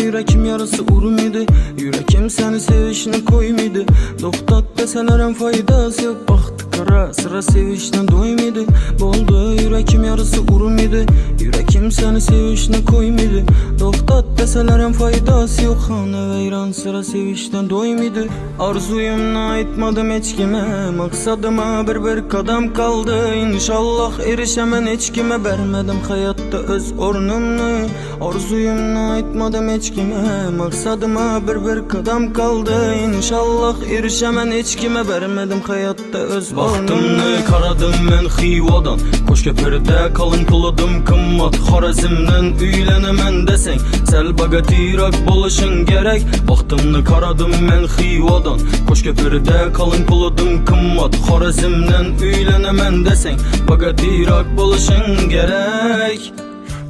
yürekim yarısı urum idi. Yürekim seni sevişine koymadı. Doktat deselerem faydası yok. Baktı kara sıra sevişine doymadı. Boldu yürekim yarısı urum idi. Yürekim seni sevişine koymadı. Doktat deselerem faydası yok. Hane veyran sıra sevişten doymadı. Arzuyumla aytmadım hiç kime. Maksadıma bir kadam kaldı. İnşallah erişemen hiç kime. Vermedim hayatta öz ornumnu. Arzuyumla aytmadım hiç kime. Maksadıma bir kadam kaldı. İnşallah erişemen hiç kime. Vermedim hayatta öz ornumnu. Vaxtımni qaradım men Xivadan. Qo'shko'pirda qalin puladim qimmat. Xorazmdan uylenemen deseng sel bagatirak bo'lishing kerak. Vaxtımni qaradim men Xivadan. Qo'shko'pirda qalin puladim qimmat. Xorazmdan uylenemen deseng bagatirak bo'lishing kerak.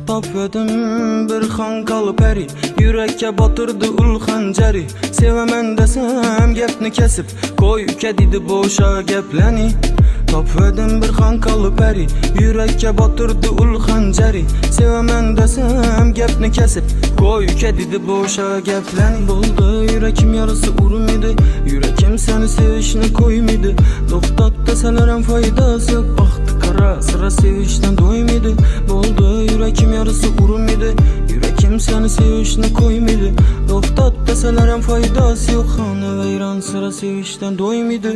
Tapvedim bir xankalı peri. Yürekke batırdı ul xanjari. Sevemen desem gepni kesip koy kedidi boşa gepleni. Tapvedim bir xankalı peri. Yürekke batırdı ul xanjari. Sevemen desem gepni kesip koy kedidi boşa gepleni. Buldu yürekim yarısı urum idi. Yürekim seni sevişine koymadı. Doktat deselerem faydası yok. Baktı kara sıra sevişten doymadı. Buldu yürekim yarısı urum idi. Yürekim seni sevişine koymadı. Doktat deselerem faydası yok. Hane veyran sıra sevişten doymadı.